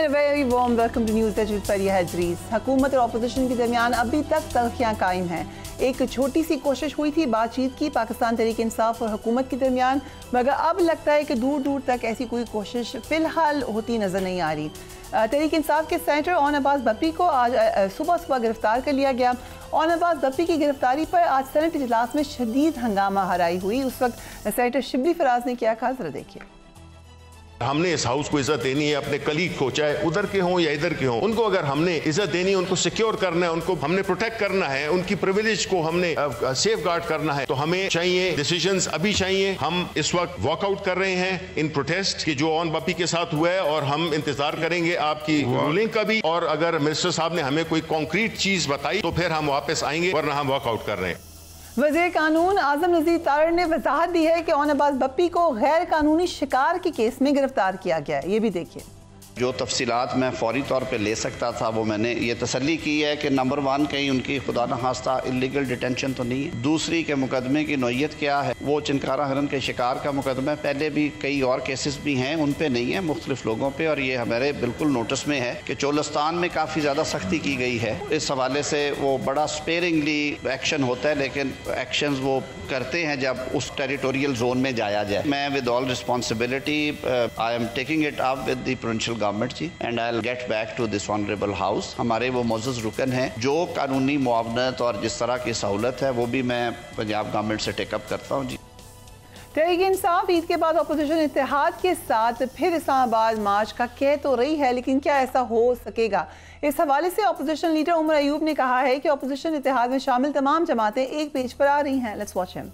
a very warm welcome to News Edge with Fariha Idris। हुकूमत और opposition के दरमियान अभी तक तल्खियां कायम हैं। एक छोटी सी कोशिश हुई थी बातचीत की पाकिस्तान तहरीक इंसाफ और हुकूमत के दरमियान, मगर अब लगता है कि दूर दूर तक ऐसी कोई कोशिश फिलहाल होती नजर नहीं आ रही। तहरीक इंसाफ के सेनेटर ओन अब्बास बप्पी को आज सुबह गिरफ्तार कर लिया गया। ओन अब्बास बप्पी की गिरफ्तारी पर आज सेनेट इजलास में शदीद हंगामा हराई हुई। उस वक्त सेनेटर शिबली फराज ने क्या कहा, जरा देखिए। हमने इस हाउस को इज्जत देनी है, अपने कलीग को, चाहे उधर के हों या इधर के हों, उनको अगर हमने इज्जत देनी है, उनको सिक्योर करना है, उनको हमने प्रोटेक्ट करना है, उनकी प्रिविलेज को हमने सेफ गार्ड करना है, तो हमें चाहिए डिसीजंस अभी चाहिए। हम इस वक्त वॉकआउट कर रहे हैं इन प्रोटेस्ट कि जो ओन बप्पी के साथ हुआ है, और हम इंतजार करेंगे आपकी रूलिंग का भी, और अगर मिनिस्टर साहब ने हमें कोई कॉन्क्रीट चीज बताई तो फिर हम वापस आएंगे, वरना हम वॉकआउट कर रहे हैं। वज़ीर कानून आज़म नज़ीर तारड़ ने वजाहत दी है कि ओन अब्बास बप्पी को गैर कानूनी शिकार के केस में गिरफ्तार किया गया है। ये भी देखिए। जो तफसीलात मैं फौरी तौर पे ले सकता था वो मैंने ये तसल्ली की है कि नंबर 1 कहीं उनकी खुदा न खास्ता इलीगल डिटेंशन तो नहीं है। दूसरी के मुकदमे की नौयत क्या है, वो चिनकारा हरन के शिकार का मुकदमा है। पहले भी कई और केसेस भी हैं, उन पे नहीं है, मुख्तलिफ लोगों पे, और ये हमारे बिल्कुल नोटिस में है कि चोलस्तान में काफ़ी ज़्यादा सख्ती की गई है। इस हवाले से वो बड़ा स्पेयरिंगली एक्शन होता है, लेकिन एक्शन वो करते हैं जब उस टेरिटोरियल जोन में जाया जाए। मैं with all responsibility I am taking it up with the provincial government जी, and I will get back to this honourable house. हमारे वो मोअज़्ज़ज़ रुकन हैं, जो कानूनी मुआवनत और जिस तरह की सहूलत है वो भी मैं पंजाब गवर्नमेंट से टेकअप करता हूँ जी। तहरीक इंसाफ ईद के बाद अपोजिशन इत्तेहाद के साथ फिर इस्लामाबाद मार्च का कह तो रही है, लेकिन क्या ऐसा हो सकेगा? इस हवाले से अपोजिशन लीडर उमर अयूब ने कहा है कि अपोजिशन इत्तेहाद में शामिल तमाम जमातें एक पेज पर आ रही हैं। Let's watch him.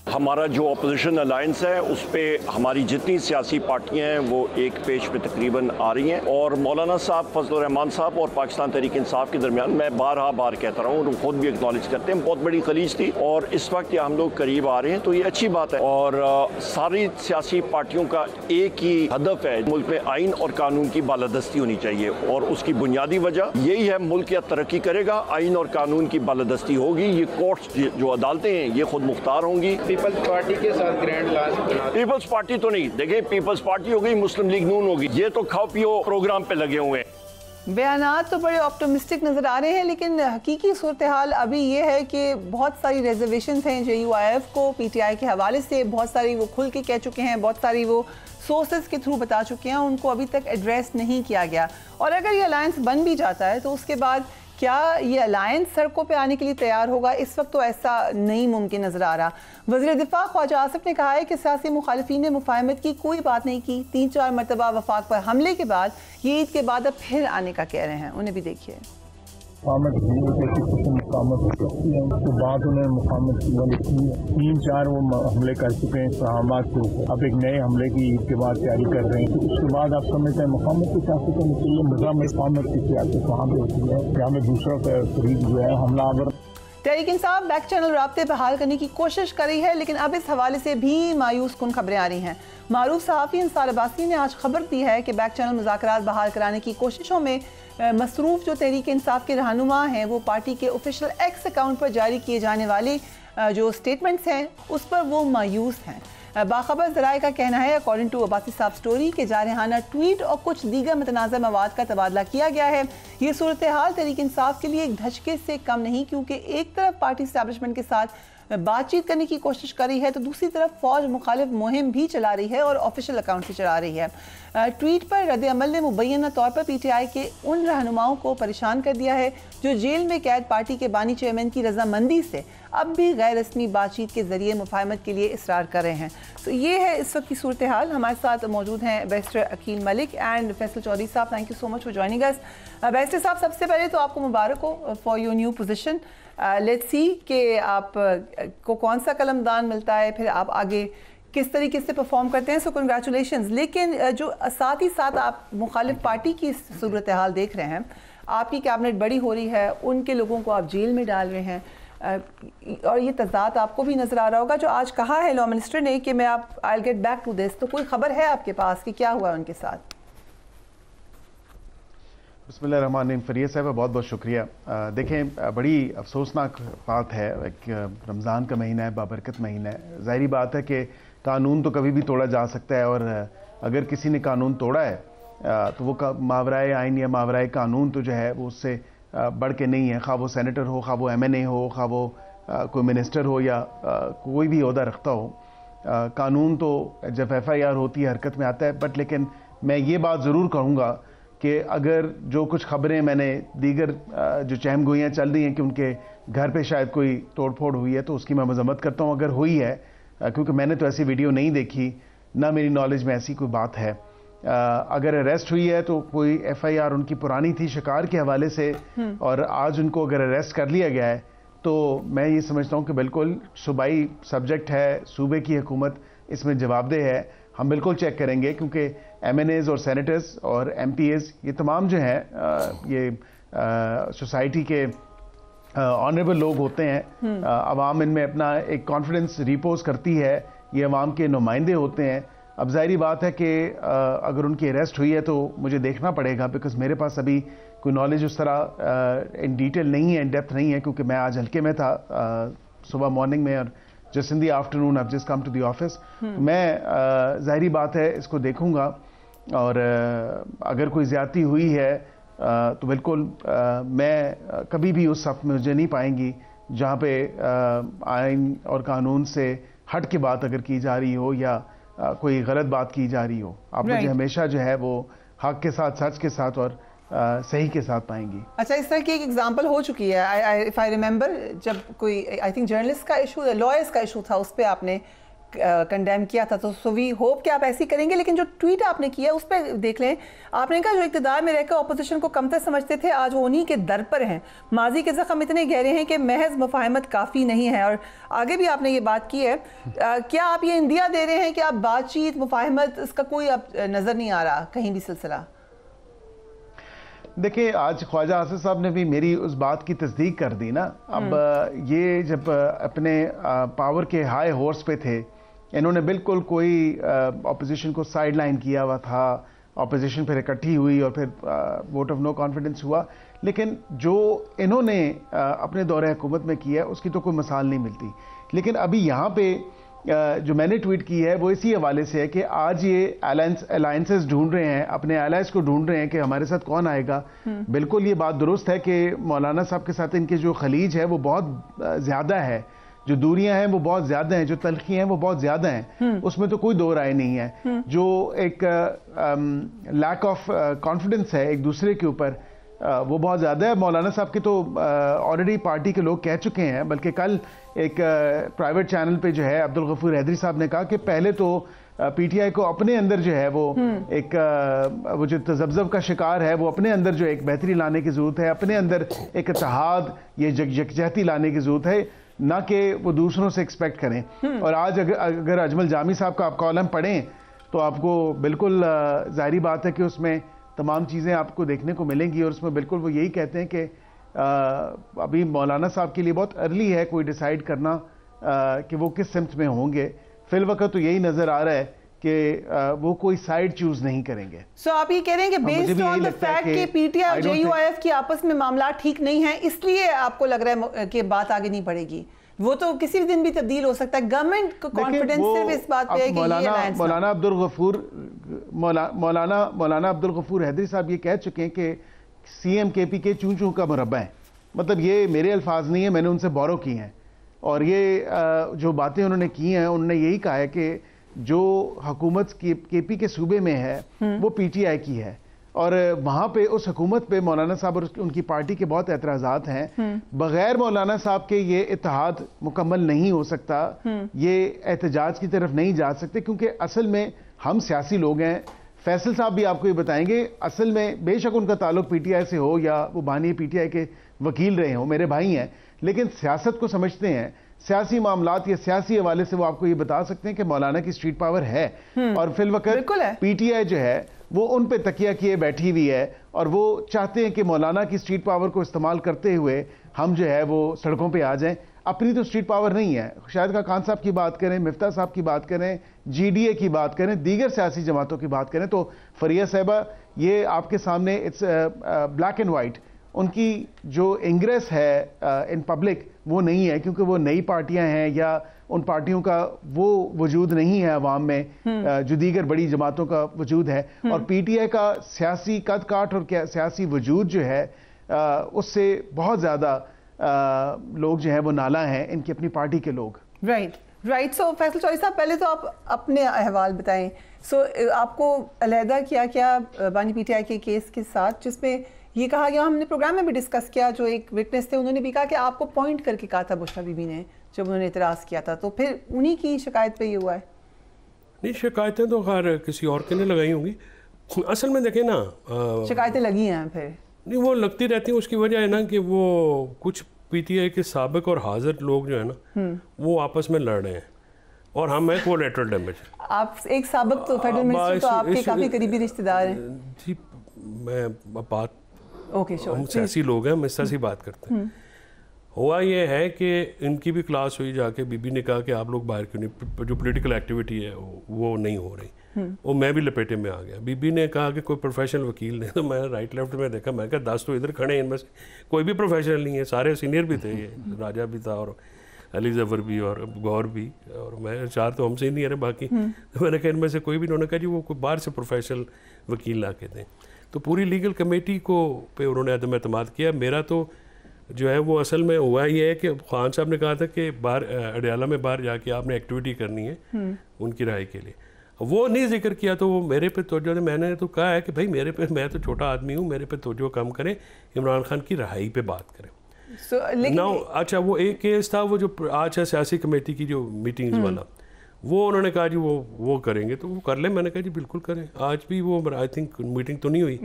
हमारा जो अपोजिशन अलायंस है उस पर हमारी जितनी सियासी पार्टियां हैं वो एक पेज पे तकरीबन आ रही हैं, और मौलाना साहब फजलुर रहमान साहब और पाकिस्तान तहरीक इंसाफ के दरमियान मैं बार कहता रहा हूँ, और खुद भी एक्नॉलेज करते हैं, बहुत बड़ी खलीज थी, और इस वक्त हम लोग करीब आ रहे हैं, तो ये अच्छी बात है। और सारी सियासी पार्टियों का एक ही हदफ है, मुल्क में आइन और कानून की बालादस्ती होनी चाहिए, और उसकी बुनियादी वजह यही है, मुल्क या तरक्की करेगा, आइन और कानून की बालादस्ती होगी, ये कोर्ट्स जो अदालतें हैं ये खुद मुख्तार होंगी। पीपल्स पार्टी के साथ ग्रैंड लॉज, पीपल्स पार्टी तो नहीं, देखिए पीपल्स पार्टी हो गई, मुस्लिम लीग नून होगी, ये तो खाओ पियो प्रोग्राम पे लगे हुए हैं। बयानात तो बड़े ऑप्टिमिस्टिक नजर आ रहे हैं, लेकिन हकीकी सूरत हाल अभी ये है कि बहुत सारी रिजर्वेशन हैं JUIF को PTI के हवाले से, बहुत सारी वो खुल के कह चुके हैं, बहुत सारी वो सोर्सेज के थ्रू बता चुके हैं, उनको अभी तक एड्रेस नहीं किया गया। और अगर ये अलायंस बन भी जाता है तो उसके बाद क्या ये अलायंस सड़कों पे आने के लिए तैयार होगा? इस वक्त तो ऐसा नहीं मुमकिन नजर आ रहा। वज़ीर दिफा ख्वाजा आसिफ ने कहा है कि सियासी मुखालिफिन ने मुफाहमत की कोई बात नहीं की। 3-4 मरतबा वफाक पर हमले के बाद ये ईद के बाद अब फिर आने का कह रहे हैं। उन्हें भी देखिए। उसके बाद उन्होंने मुकामत की 3-4 वो हमले कर चुके हैं इस्लामाबाद के ऊपर, अब एक नए हमले की ईद के बाद तैयारी कर रहे हैं। तो उसके बाद आप समझते हैं मुकामत की सियासत होनी चाहिए, निज़ाम मुकामत की सियासत वहाँ पे होती है, यहाँ में दूसरों का फरीक जो है हमलावर। तहरीक इंसाफ बैक चैनल राब्ते बहाल करने की कोशिश कर रही है, लेकिन अब इस हवाले से भी मायूस कुन खबरें आ रही हैं। मारूफ सहाफ़ी अंसार अब्बासी ने आज खबर दी है कि बैक चैनल मुज़ाकरात बहाल कराने की कोशिशों में मसरूफ़ जो तहरीक इंसाफ के रहनुमा हैं वो पार्टी के ऑफिशियल एक्स अकाउंट पर जारी किए जाने वाले जो स्टेटमेंट्स हैं उस पर वो मायूस हैं। बाखबर ज़राए का कहना है, अकॉर्डिंग टू अब्बासी साहब स्टोरी, के जारहाना ट्वीट और कुछ दीगर मतनाज़ा मवाद का तबादला किया गया है। ये सूरत हाल तहरीक इंसाफ के लिए एक धचके से कम नहीं, क्योंकि एक तरफ पार्टी इस्टेब्लिशमेंट के साथ बातचीत करने की कोशिश कर रही है तो दूसरी तरफ फौज मुखालिफ मुहिम भी चला रही है और ऑफिशियल अकाउंट से चला रही है। ट्वीट पर रद्द अमल ने मुबैना तौर पर PTI के उन रहनुमाओं को परेशान कर दिया है जो जेल में कैद पार्टी के बानी चेयरमैन की रजामंदी से अब भी गैर रस्मी बातचीत के जरिए मुफाहमत के लिए इसरार कर रहे हैं। तो ये है इस वक्त की सूरत हाल। हमारे साथ मौजूद हैं बैरिस्टर अकील मलिक एंड फैसल चौधरी साहब। Thank you so much for joining us. Barrister साहब, सबसे पहले तो आपको मुबारक हो for your new position. Let's see कि आप को कौन सा कलमदान मिलता है, फिर आप आगे किस तरीके से परफॉर्म करते हैं। सो कंग्रेचुलेशंस। लेकिन जो साथ ही साथ आप मुखालिफ पार्टी की सूरत हाल देख रहे हैं, आपकी कैबिनेट बड़ी हो रही है, उनके लोगों को आप जेल में डाल रहे हैं, और ये तज़ाद आपको भी नज़र आ रहा होगा। जो आज कहा है लॉ मिनिस्टर ने कि मैं I will get back to this, तो कोई खबर है आपके पास कि क्या हुआ उनके साथ? बिस्मिल्लाहिर्रहमानिर्रहीम। फरिया साहब, बहुत बहुत शुक्रिया। देखें, बड़ी अफसोसनाक बात है, एक रमज़ान का महीना है, बाबरकत महीना है। ज़ाहिरी बात है कि कानून तो कभी भी तोड़ा जा सकता है, और अगर किसी ने कानून तोड़ा है तो वो मावराए आइन या मावराए कानून तो जो है वो उससे बढ़ के नहीं है, खा वो सेनेटर हो, खा वो MNA हो, खा वो कोई मिनिस्टर हो या कोई भी ओहदा रखता हो। कानून तो जब FIR होती है हरकत में आता है। बट लेकिन मैं ये बात ज़रूर कहूँगा कि अगर जो कुछ खबरें मैंने दीगर जो चहमगोइयाँ चल रही हैं कि उनके घर पे शायद कोई तोड़ फोड़ हुई है, तो उसकी मैं मजम्मत करता हूँ अगर हुई है, क्योंकि मैंने तो ऐसी वीडियो नहीं देखी, ना मेरी नॉलेज में ऐसी कोई बात है। अगर अरेस्ट हुई है तो कोई FIR उनकी पुरानी थी शिकार के हवाले से, और आज उनको अगर अरेस्ट कर लिया गया है तो मैं ये समझता हूँ कि बिल्कुल सूबाई सब्जेक्ट है, सूबे की हुकूमत इसमें जवाबदेह है। हम बिल्कुल चेक करेंगे, क्योंकि MNAs और सेनेटर्स और MPAs ये तमाम जो हैं ये सोसाइटी के ऑनरेबल लोग होते हैं। अवाम इनमें अपना एक कॉन्फिडेंस रिपोज करती है, ये अवाम के नुमाइंदे होते हैं। अब ज़ाहिरी बात है कि अगर उनकी अरेस्ट हुई है तो मुझे देखना पड़ेगा, बिकॉज मेरे पास अभी कोई नॉलेज उस तरह इन डिटेल नहीं है, इन डेप्थ नहीं है, क्योंकि मैं आज हल्के में था सुबह मॉर्निंग में, और just in the afternoon I just come to the office. मैं ज़ाहिरी बात है इसको देखूंगा, और अगर कोई ज़्यादती हुई है तो बिल्कुल मैं कभी भी उस सफ में मुझे नहीं पाएंगी जहाँ पे आइन और कानून से हट के बात अगर की जा रही हो या कोई गलत बात की जा रही हो। आप मुझे हमेशा जो है वो हक के साथ, सच के साथ और सही के साथ पाएंगी। अच्छा, इस तरह की एक एग्जांपल हो चुकी है, इफ आई रिमेंबर, जब कोई आई थिंक जर्नलिस्ट का इशू, लॉयर्स का इशू था, उस पर आपने कंडेम किया था। तो सो वी होप कि आप ऐसे ही करेंगे। लेकिन जो ट्वीट आपने किया उस पर देख लें, आपने कहा जो इक़्तिदार में रहकर अपोजिशन को कमतर समझते थे आज वो उन्हीं के दर पर हैं। माजी के ज़ख्म इतने गहरे हैं कि महज मुफाहमत काफ़ी नहीं है। और आगे भी आपने ये बात की है। क्या आप ये इंदिया दे रहे हैं कि आप बातचीत, मुफाहमत, इसका कोई अब नज़र नहीं आ रहा कहीं भी सिलसिला? देखिए, आज ख्वाजा आसिफ साहब ने भी मेरी उस बात की तस्दीक कर दी ना। अब ये जब अपने पावर के हाई हॉर्स पे थे, इन्होंने बिल्कुल कोई ऑपोजिशन को साइड लाइन किया हुआ था, ऑपोजिशन फिर इकट्ठी हुई और फिर वोट ऑफ नो कॉन्फिडेंस हुआ। लेकिन जो इन्होंने अपने दौरे हुकूमत में किया उसकी तो कोई मिसाल नहीं मिलती। लेकिन अभी यहाँ पे जो मैंने ट्वीट की है वो इसी हवाले से है कि आज ये अलायंसेस ढूंढ रहे हैं, अपने अलायंस को ढूंढ रहे हैं कि हमारे साथ कौन आएगा। बिल्कुल ये बात दुरुस्त है कि मौलाना साहब के साथ इनके जो खलीज है वो बहुत ज़्यादा है, जो दूरियां हैं वो बहुत ज़्यादा हैं, जो तलखियां हैं वो बहुत ज़्यादा हैं, उसमें तो कोई दो राय नहीं है। जो एक लैक ऑफ कॉन्फिडेंस है एक दूसरे के ऊपर वो बहुत ज़्यादा है। मौलाना साहब के तो ऑलरेडी पार्टी के लोग कह चुके हैं, बल्कि कल एक प्राइवेट चैनल पे जो है अब्दुल गफूर हैदरी साहब ने कहा कि पहले तो PTI को अपने अंदर जो है वो एक वो जो तजब्जब का शिकार है वो अपने अंदर जो एक बेहतरी लाने की ज़रूरत है, अपने अंदर एक इत्तेहाद, ये यकजहती लाने की ज़रूरत है, ना कि वो दूसरों से एक्सपेक्ट करें। और आज अगर अजमल जामी साहब का आप कॉलम पढ़ें तो आपको बिल्कुल ज़ाहिरी बात है कि उसमें तमाम चीज़ें आपको देखने को मिलेंगी, और उसमें बिल्कुल वो यही कहते हैं कि अभी मौलाना साहब के लिए बहुत अर्ली है कोई डिसाइड करना कि वो किस सिमत में होंगे। फिल वक्त तो यही नज़र आ रहा है कि वो कोई साइड चूज नहीं करेंगे। सो आप ये कह रहे हैं कि बेस्ड ऑन द फैक्ट कि PTI और JUIF की आपस में मामला ठीक नहीं है, इसलिए आपको लग रहा है कि बात आगे नहीं बढ़ेगी? वो तो किसी भी दिन भी तब्दील हो सकता है। गवर्नमेंट को कॉन्फिडेंस सिर्फ इस बात पे है कि ये अलायंस मौलाना अब्दुल गफूर हैदरी साहब ये कह चुके हैं कि CM KP के चूं चूं का मुरब्बा है। मतलब ये मेरे अल्फाज नहीं है, मैंने उनसे बोरो की हैं, और ये जो बातें उन्होंने की हैं उन्होंने यही कहा है कि जो हुकूमत KP के सूबे में है वो PTI की है, और वहाँ पे उस हुकूमत पे मौलाना साहब और उनकी पार्टी के बहुत एतराज़ात हैं। बगैर मौलाना साहब के ये इत्तेहाद मुकम्मल नहीं हो सकता, ये एहतजाज की तरफ नहीं जा सकते, क्योंकि असल में हम सियासी लोग हैं। फैसल साहब भी आपको ये बताएंगे, असल में बेशक उनका ताल्लुक PTI से हो या वो बानी PTI के वकील रहे हो, मेरे भाई हैं, लेकिन सियासत को समझते हैं। सियासी मामलात या सियासी हवाले से वो आपको ये बता सकते हैं कि मौलाना की स्ट्रीट पावर है, और फिल वक्त PTI जो है वो उन पे तकिया किए बैठी हुई है, और वो चाहते हैं कि मौलाना की स्ट्रीट पावर को इस्तेमाल करते हुए हम जो है वो सड़कों पे आ जाएं। अपनी तो स्ट्रीट पावर नहीं है। शाहिद खान साहब की बात करें, मिफ्ता साहब की बात करें, GDA की बात करें, दीगर सियासी जमातों की बात करें, तो फरिया साहिबा ये आपके सामने इट्स ब्लैक एंड वाइट। उनकी जो इंग्रेस है इन पब्लिक वो नहीं है, क्योंकि वो नई पार्टियां हैं या उन पार्टियों का वो वजूद नहीं है अवाम में जो दीगर बड़ी जमातों का वजूद है। और पीटीआई का सियासी कद काट और सियासी वजूद जो है उससे बहुत ज़्यादा लोग जो है वो नाला हैं इनकी अपनी पार्टी के लोग। राइट। सो फैसल चौधरी साहब, पहले तो आप अपने अहवाल बताएं। सो आपको अलहदा किया क्या बानी पीटीआई के केस के साथ, जिसमें ये कहा गया, हमने प्रोग्राम में भी डिस्कस किया, जो एक विटनेस थे उन्होंने भी कहा कि आपको पॉइंट करके कहा था बुशरा बीबी ने जब उन्होंने इतराज़ किया था, तो फिर उन्हीं की शिकायत पे ये हुआ है? नहीं, शिकायतें तो खैर किसी और के ने लगाई होंगी। असल में देखें ना, शिकायतें लगी हैं फिर नहीं, वो लगती रहती हैं। उसकी वजह है ना कि वो कुछ पीटीआई के साबिक और हाजिर लोग जो है ना वो आपस में लड़ रहे हैं और हम हैं कोलैटरल डैमेज। आप एक साबिक तो फेडरल मिनिस्टर तो आपके काफ़ी करीबी रिश्तेदार हैं जी। मैं बात ओके हम सियासी लोग हैं, हम इस तरह से बात करते हैं। हुआ ये है कि इनकी भी क्लास हुई जाके, बीबी ने कहा कि आप लोग बाहर क्यों नहीं, जो पॉलिटिकल एक्टिविटी है वो नहीं हो रही। वो मैं भी लपेटे में आ गया। बीबी ने कहा कि कोई प्रोफेशनल वकील नहीं, तो मैंने राइट लेफ्ट में देखा, मैं कहा 10 तो इधर खड़े हैं, इनमें से कोई भी प्रोफेशनल नहीं है। सारे सीनियर भी थे, ये राजा भी था और अली जफर भी और गौर भी, और मैं 4 तो हमसे सीनियर है बाकी। तो मैंने कहा इनमें से कोई भी, उन्होंने कहा जी वो कोई बाहर से प्रोफेशनल वकील ला के दें। तो पूरी लीगल कमेटी को पे उन्होंने अदम एतमाद किया। मेरा तो जो है वो असल में हुआ ये है कि खान साहब ने कहा था कि बाहर अडियाला में बाहर जाके आपने एक्टिविटी करनी है उनकी राय के लिए, वो नहीं जिक्र किया। तो वो मेरे पे तवज्जो दे, मैंने तो कहा है कि भाई मेरे पे, मैं तो छोटा आदमी हूँ, मेरे पे तवज्जो कम करें, इमरान खान की रहाई पे बात करें। नाउ अच्छा, वो एक केस था वो जो आज है सियासी कमेटी की जो मीटिंग्स वाला, वो उन्होंने कहा जी वो करेंगे, तो वो कर लें। मैंने कहा जी बिल्कुल करें। आज भी वो आई थिंक मीटिंग तो नहीं हुई,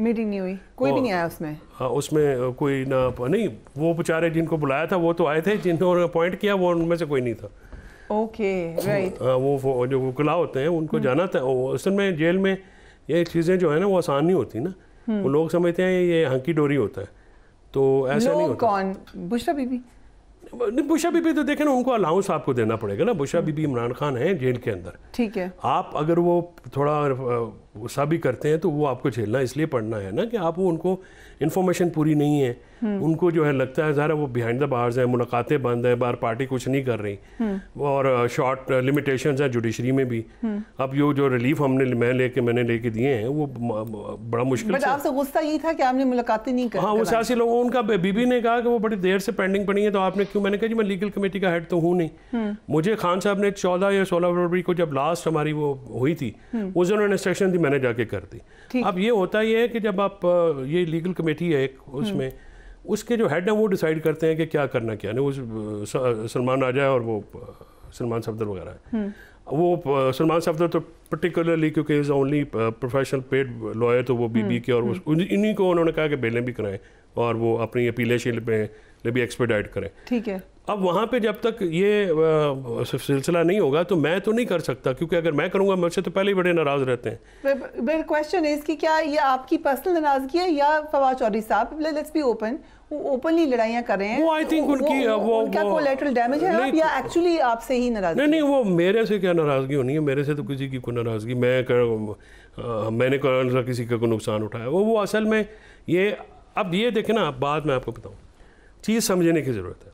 कोई भी नहीं आया उसमें। हाँ, उसमें कोई ना नहीं, वो बेचारे जिनको बुलाया था वो तो आए थे, जिन्होंने अपॉइंट किया वो उनमें से कोई नहीं था। Okay right. हाँ, वो जो वकला होते हैं उनको जाना था। असल में जेल में ये चीज़ें जो है ना वो आसान नहीं होती ना, वो लोग समझते हैं ये हंकी डोरी होता है, तो ऐसा नहीं होता। कौन? बुशरा बीबी? नहीं, बुशरा बीबी तो देखें ना, उनको अलाउंस आपको देना पड़ेगा ना। बुशरा बीबी इमरान खान है जेल के अंदर, ठीक है। आप अगर वो थोड़ा गुस्सा भी करते हैं तो वो आपको झेलना इसलिए पड़ना है ना कि आप वो उनको इन्फॉर्मेशन पूरी नहीं है, उनको जो है लगता है ज़रा वो बिहाइंड द बार्स है, मुलाकातें बंद है, बाहर पार्टी कुछ नहीं कर रही, और शॉर्ट लिमिटेशंस है जुडिशरी में भी। अब जो रिलीफ मैंने लेके दिए हैं वो बड़ा मुश्किल से। आपसे गुस्सा यही था कि आपने मुलाकातें नहीं की? हाँ, वो सियासी लोगों, उनका बीबी ने कहा कि वो बड़ी देर से पेंडिंग पड़ी है, तो आपने क्यों? मैंने कहा जी मैं लीगल कमेटी का हेड तो हूँ नहीं। मुझे खान साहब ने 14 या 16 फरवरी को जब लास्ट हमारी वो हुई थी, उस दिन उन्होंने इंस्ट्रक्शन दी, मैंने जाके कर दी। अब ये होता ही है कि जब आप ये लीगल कमेटी है एक, उसमें उसके जो हेड हैं वो डिसाइड करते हैं कि क्या करना क्या नहीं। वो सलमान राजा और वो सलमान सफदर वगैरह है। वो सलमान सफदर तो पर्टिकुलरली क्योंकि is only professional paid lawyer, तो वो बीबी के और इन्हीं को उन्होंने कहा कि बेलें भी कराएं और वो अपनी अपीलेशन पे भी एक्सपेडाइट करें, ठीक है। अब वहाँ पे जब तक ये सिलसिला नहीं होगा तो मैं तो नहीं कर सकता, क्योंकि अगर मैं करूँगा मुझसे तो पहले ही बड़े नाराज़ रहते हैं। क्वेश्चन है इसकी, क्या ये आपकी पर्सनल नाराज़गी है या फवाद चौधरी साहब, लेट्स बी ओपन, ओपनली लड़ाइयाँ कर रहे हैं? वो आई थिंक उनकी उनका कोलैटरल डैमेज है आप, या एक्चुअली आपसे ही नाराज़? नहीं, वो मेरे से क्या नाराज़गी होनी है, मेरे से तो किसी की कोई नाराज़गी, मैंने किसी का कोई नुकसान उठाया वो असल में ये। अब ये देखें ना, बाद में आपको बताऊँ, चीज़ समझने की ज़रूरत है।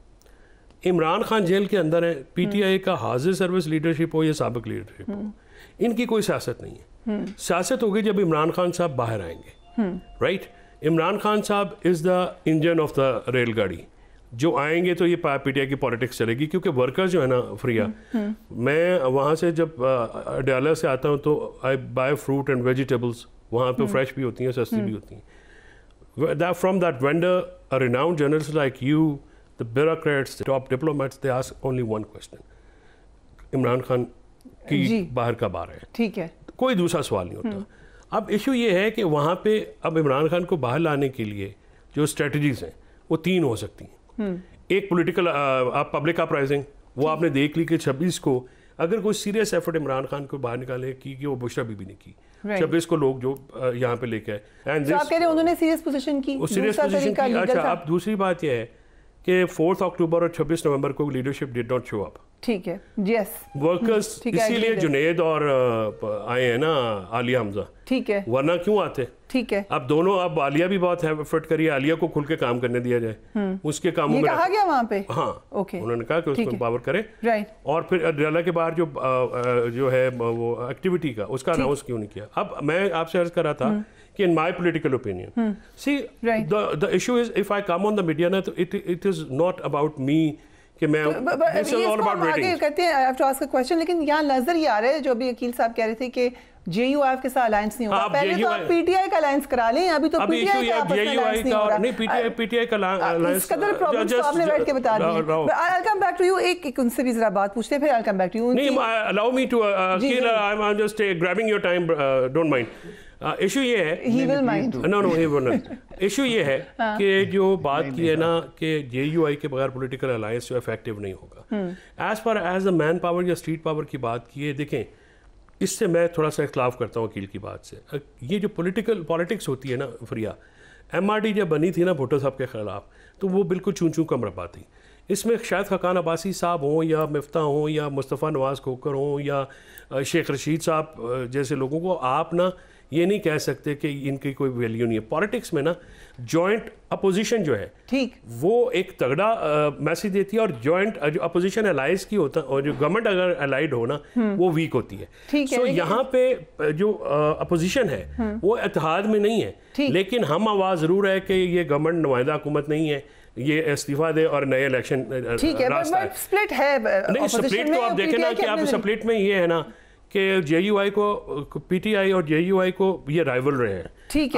इमरान खान जेल के अंदर है, पीटीआई का हाजिर सर्विस लीडरशिप हो या साबिक लीडरशिप हो, इनकी कोई सियासत नहीं है। सियासत होगी जब इमरान खान साहब बाहर आएंगे, राइट। इमरान खान साहब is the engine of the रेलगाड़ी, जो आएंगे तो ये पीटीआई की पॉलिटिक्स चलेगी, क्योंकि वर्कर्स जो है ना फ्रिया, मैं वहाँ से जब अडियाला से आता हूँ तो आई बाय फ्रूट एंड वेजिटेबल्स, वहाँ पे फ्रेश भी होती हैं, सस्ती भी होती हैं। From that vendor, a renowned journalist like you, the bureaucrats, the top diplomats, they ask only one question: Imran Khan की बाहर कब आ रहे हैं? ठीक है, कोई दूसरा सवाल नहीं होता। अब इशू ये है कि वहाँ पे अब इमरान खान को बाहर लाने के लिए जो स्ट्रेटजीज हैं वो 3 हो सकती हैं। एक पॉलिटिकल पब्लिक अपराइजिंग, वो आपने देख ली कि 26 को अगर कोई सीरियस एफर्ट इमरान खान को बाहर निकालने की कि वो बुशरा बीबी ने की, 26 को लोग जो यहाँ पे लेके आए, एंड आप कह रहे हैं उन्होंने सीरियस पोजीशन की, अच्छा। अब दूसरी बात यह है कि 4 अक्टूबर और 26 नवंबर को leadership did not show up. ठीक है, यस वर्कर्स इसीलिए जुनेद और आए हैं ना आलिया हमजा, ठीक है, वरना क्यों आते? ठीक है। अब दोनों, अब आलिया भी बहुत एफर्ट करी, आलिया को खुल के काम करने दिया जाए, उसके कामों में कहा गया वहाँ पे। हाँ, ओके, उन्होंने कहा कि उसको पावर करे, राइट। और फिर अडयाला के बाहर जो है वो एक्टिविटी का, उसका अनाउंस क्यों नहीं किया? अब मैं आपसे अर्ज कर रहा था कि in my political opinion, see, the issue is if I come on the media ना, तो it is not about me कि मैं this is all about ratings. कहते हैं I have to ask a question, लेकिन यहाँ नजर ये आ रहा है जो भी वकील साहब कह रहे थे कि JUIF के साथ अलायंस नहीं होगा। पहले तो आप PTI का अलायंस करा लें, अभी तो PTI का आपस में अलायंस नहीं हो रहा। नहीं, PTI का अलायंस, इस कदर प्रॉब्लम्स तो आपने बैठ के बता दी हैं। I'll come back to you, एक उनसे भी जरा बात पूछते हैं, फिर I'll come back to you। नहीं, allow me to, I'm just grabbing your time, don't mind. Issue ये है, he will mind. No, he will not. Issue ये है कि जो बात की है ना कि JUI के बगैर पॉलिटिकल अलायंस जो इफेक्टिव नहीं होगा। As far as the man power या स्ट्रीट पावर की बात की है, देखें इससे मैं थोड़ा सा इख्तलाफ करता हूँ वकील की बात से। ये जो पॉलिटिक्स होती है ना फरिया, MRD जब बनी थी ना भुट्टो साहब के खिलाफ, तो वो बिल्कुल चूं चूं का मरबा थी। इसमें शायद खकान अब्बासी साहब हों या मिफ्ता हों या मुस्तफ़ा नवाज़ खोकर हों या शेख रशीद साहब जैसे लोगों को आप ना ये नहीं कह सकते कि इनकी कोई वैल्यू नहीं है। पॉलिटिक्स में ना जॉइंट अपोजिशन जो है, ठीक, वो एक तगड़ा मैसेज देती है, और जॉइंट जो अपोजिशन अलाइज की होता है और जो गवर्नमेंट अगर अलाइड हो ना वो वीक होती है। सो यहाँ पे जो अपोजिशन है वो इत्तेहाद में नहीं है, लेकिन हम आवाज़ ज़रूर है कि ये गवर्नमेंट नुमाइंदा हुकूमत नहीं है, ये इस्तीफा दे और नए इलेक्शन रास्ता है। स्प्लिट है नहीं, स्प्लिट तो आप देखें ना कि आप स्प्लिट में ये है ना कि JUI को, PTI और JUI को ये राइवल रहे हैं।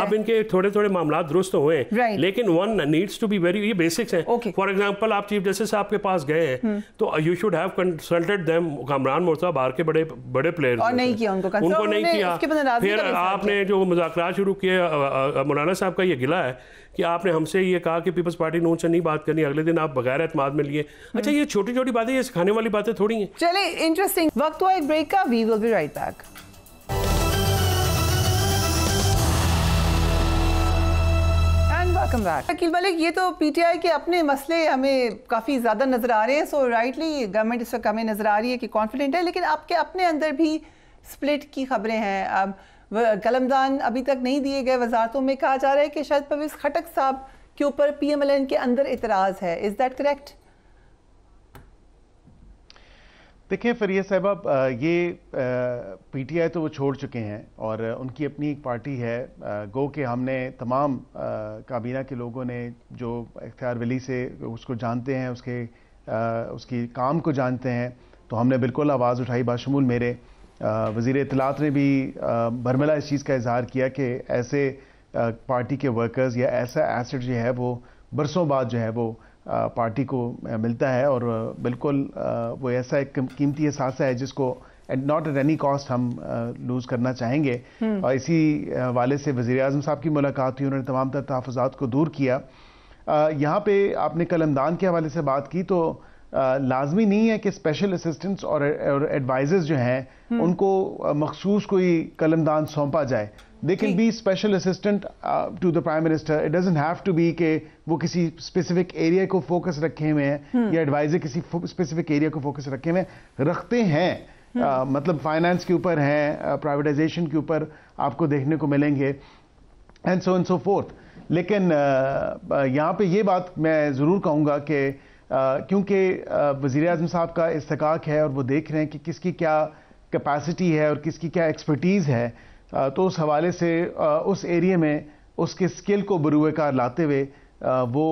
अब इनके थोड़े थोड़े मामला दुरुस्त हुए हैं, लेकिन one needs to be very, ये बेसिक्स हैं। फॉर एग्जांपल आप चीफ जस्टिस साहब के पास गए हैं तो you should have consulted them. Kamran Murtaza बाहर के बड़े प्लेयर और नहीं किया, उनको नहीं किया। फिर आपने जो मुज़ाकरात शुरू किए, मौलाना साहब का ये गिला है कि आपने हमसे ये कहा कि पीपल्स पार्टी नून से नहीं बात करनी, अगले दिन आप बगैर एतमाद में लिए। अच्छा, ये छोटी छोटी बातें, ये सिखाने वाली बातें थोड़ी हैं। चलिए, इंटरेस्टिंग वक्त हुआ एक ब्रेक का, we will be right back. Aqeel Malik, ये तो PTI के अपने मसले हमें काफ़ी ज़्यादा नज़र आ रहे हैं। सो राइटली गवर्नमेंट इस वक्त हमें नज़र आ रही है कि कॉन्फिडेंट है, लेकिन आपके अपने अंदर भी स्प्लिट की खबरें हैं। अब कलमदान अभी तक नहीं दिए गए, वजारतों में कहा जा रहा है कि शायद परवेज़ खटक साहब के ऊपर PMLN के अंदर इतराज़ है। Is that correct? देखिए फरिया साहब, ये PTI तो वो छोड़ चुके हैं और उनकी अपनी एक पार्टी है। गो के हमने तमाम काबीना के लोगों ने जो इख्तियार वली से उसको जानते हैं, उसकी काम को जानते हैं, तो हमने बिल्कुल आवाज़ उठाई। बाशमूल मेरे वज़ीर इत्तलात ने भी बरमला इस चीज़ का इजहार किया कि ऐसे पार्टी के वर्कर्स या ऐसा एसेट जो है वो बरसों बाद जो है वो पार्टी को मिलता है, और बिल्कुल वो ऐसा एक कीमती एहसास है जिसको नॉट एट एनी कॉस्ट हम लूज़ करना चाहेंगे। और इसी वाले से वज़ीर आज़म साहब की मुलाकात हुई, उन्होंने तमाम तर तहफ़्फ़ुज़ात को दूर किया। यहाँ पे आपने कलमदान के हवाले से बात की, तो लाजमी नहीं है कि स्पेशल असिस्टेंट्स और एडवाइजर्स जो हैं उनको मखसूस कोई कलमदान सौंपा जाए। They can be special assistant to the Prime Minister. It doesn't have to be कि वो किसी specific area को फोकस रखे हुए हैं या एडवाइजर किसी specific area को फोकस रखे हुए रखते हैं। मतलब फाइनेंस के ऊपर हैं, प्राइवेटाइजेशन के ऊपर आपको देखने को मिलेंगे, एंड सो फोर्थ। लेकिन यहाँ पे ये बात मैं ज़रूर कहूँगा कि क्योंकि वज़ीर आज़म साहब का इस्तिकाक है और वो देख रहे हैं कि किसकी क्या कैपेसिटी है और किसकी क्या एक्सपर्टीज़ है, तो उस हवाले से उस एरिया में उसके स्किल को बरूएकार लाते हुए वो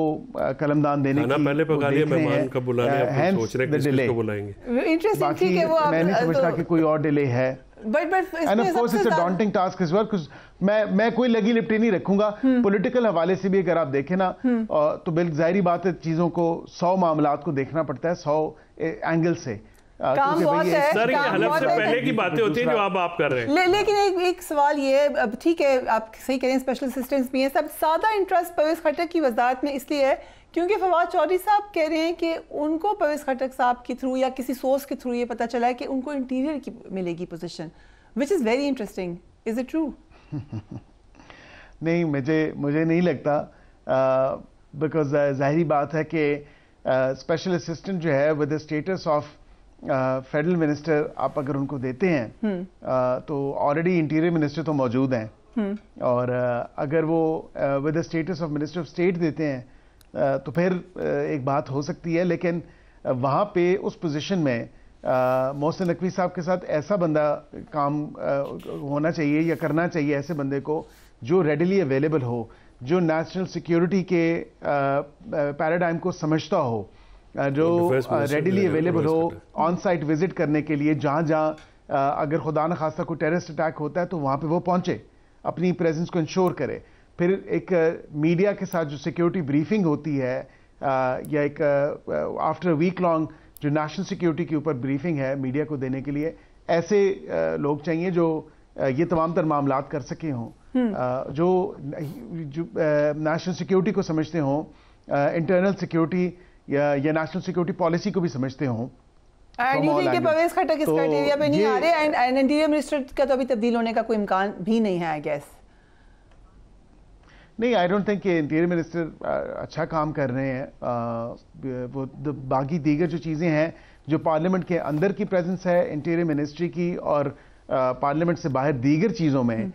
कलमदान देने की पहले पका लिया मेहमान का बुलाने, सोच रहे किसको बुलाएंगे। इंटरेस्टिंग, ठीक है, वो मैं नहीं समझता कि कोई और डिले है। End of course it's a daunting task as well. मैं कोई लगी लिपटी नहीं रखूंगा। पॉलिटिकल हवाले से भी अगर आप देखें ना, तो बिल्कुल जाहिर बात है चीजों को 100 मामलात को देखना पड़ता है 100 एंगल से। काम बहुत है, सर, हलफ से पहले की बातें होती हैं जो आप कर रहे हैं। लेकिन एक सवाल ये है, अब ठीक है आप सही कह रहे हैं, स्पेशल असिस्टेंट्स भी हैं, सब ज़्यादा इंटरेस्ट परवेज़ खटक की वजारत में इसलिए है क्योंकि फवाद चौधरी साहब कह रहे हैं कि उनको परवेज़ खटक साहब के थ्रू या किसी सोर्स के थ्रू ये पता चला है कि उनको इंटीरियर की मिलेगी position, which is very interesting. Is it true? नहीं, मुझे नहीं लगता, बिकॉज जाहिर बात है कि स्पेशल असिस्टेंट जो है with the status of federal minister आप अगर उनको देते हैं तो ऑलरेडी इंटीरियर मिनिस्टर तो मौजूद हैं और अगर वो with the status of minister of state देते हैं तो फिर एक बात हो सकती है, लेकिन वहाँ पे उस पोजीशन में मोहसिन नकवी साहब के साथ ऐसा बंदा काम होना चाहिए या करना चाहिए, ऐसे बंदे को जो रेडिली अवेलेबल हो, जो नेशनल सिक्योरिटी के पैराडाइम को समझता हो, जो रेडिली अवेलेबल हो ऑन साइट विजिट करने के लिए, जहाँ जहाँ अगर खुदा न खास्ता कोई टेररिस्ट अटैक होता है तो वहाँ पे वो पहुँचे, अपनी प्रेजेंस को इंश्योर करे। फिर एक मीडिया के साथ जो सिक्योरिटी ब्रीफिंग होती है या एक आफ्टर वीक लॉन्ग जो नेशनल सिक्योरिटी के ऊपर ब्रीफिंग है मीडिया को देने के लिए, ऐसे लोग चाहिए जो ये तमाम तर मामलात कर सके हों, जो नेशनल सिक्योरिटी को समझते हों, इंटरनल सिक्योरिटी या नेशनल सिक्योरिटी पॉलिसी को भी समझते हों। परवेज खट्टक इस क्राइटेरिया पे नहीं आ रहे एंड इंटीरियर मिनिस्टर का तो अभी तब्दील होने का कोई इम्कान भी नहीं है आई गेस। नहीं, आई डोंट थिंक कि इंटीरियर मिनिस्टर अच्छा काम कर रहे हैं। वो बाकी दीगर जो चीज़ें हैं जो पार्लियामेंट के अंदर की प्रेजेंस है इंटीरियर मिनिस्ट्री की और पार्लियामेंट से बाहर दीगर चीज़ों में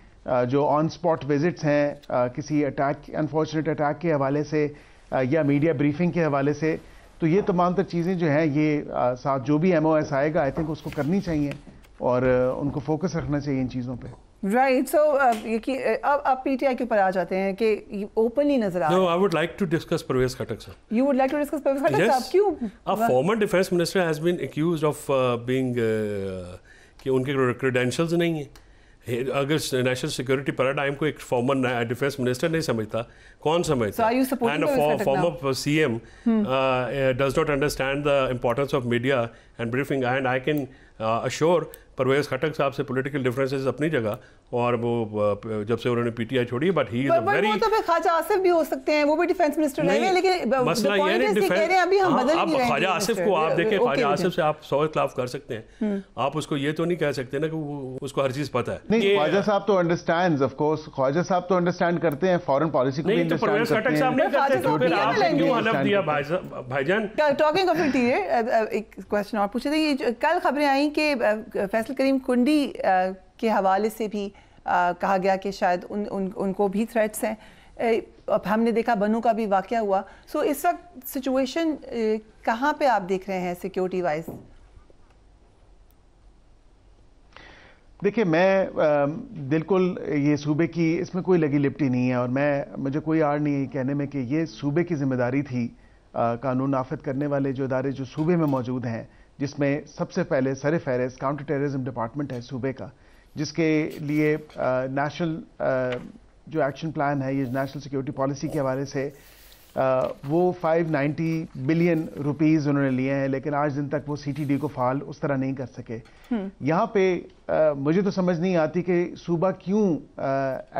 जो ऑन स्पॉट विजिट्स हैं किसी अटैक, अनफॉर्चुनेट अटैक के हवाले से या मीडिया ब्रीफिंग के हवाले से, तो ये तमाम तर चीज़ें जो हैं ये साथ जो भी MOS आएगा आई थिंक उसको करनी चाहिए और उनको फोकस रखना चाहिए इन चीज़ों पे। राइट, सो अब PTI के ऊपर आ जाते हैं कि ओपनली नजर आ रहा है। No, I would like to discuss Parvez Khattak sir. You would like to discuss Parvez Khattak साहब, क्यों? A former defense minister has been accused of being कि उनके credentials नहीं है। अगर नेशनल सिक्योरिटी पैराडाइम को एक फॉर्मर डिफेंस मिनिस्टर नहीं समझता, कौन समझता? And farmer CM does not understand the importance of media and briefing, and I can assure Pervez Khattak साहब से पॉलिटिकल डिफरेंसेस अपनी जगह, और वो जब से उन्होंने PTI छोड़ी, but he is a very, वो तो फिर ख्वाजा आसिफ भी हो सकते हैं, वो भी डिफेंस मिनिस्टर रहे हैं, लेकिन मसला ये नहीं कह रहे हैं अभी हम बदल नहीं रहे हैं। ख्वाजा आसिफ को आप देखें, ख्वाजा आसिफ से आप 100 खिलाफ कर सकते हैं, आप उसको ये तो नहीं कह सकते ना कि उसको हर चीज पता है। नहीं, ख्वाजा साहब तो understands, of course Khwaja Sahab तो अंडरस्टैंड करते हैं, फॉरेन पॉलिसी को भी अंडरस्टैंड करते हैं। परवेज खट्टक साहब नहीं करते तो फिर आपने क्यों हलफ दिया भाईजान? टॉकिंग ऑफ इंटीरियर, एक क्वेश्चन और पूछे थे, कल खबरें आई कि फैसल करीम कुंडी के हवाले से भी कहा गया कि शायद उनको भी थ्रेट्स हैं। अब हमने देखा बनू का भी वाकया हुआ। सो इस वक्त सिचुएशन कहाँ पे आप देख रहे हैं सिक्योरिटी वाइज? देखिए, मैं बिल्कुल ये सूबे की इसमें कोई लगी लिपटी नहीं है, और मुझे कोई आड़ नहीं है कहने में कि ये सूबे की जिम्मेदारी थी। कानून नाफिज करने वाले जो इदारे जो सूबे में मौजूद हैं, जिसमें सबसे पहले सर फहरिस्त काउंटर टेररिज्म डिपार्टमेंट है सूबे का, जिसके लिए नेशनल जो एक्शन प्लान है, ये नेशनल सिक्योरिटी पॉलिसी के हवाले से वो 590 बिलियन रुपीज़ उन्होंने लिए हैं, लेकिन आज दिन तक वो CTD को फाल उस तरह नहीं कर सके। यहाँ पे मुझे तो समझ नहीं आती कि सूबा क्यों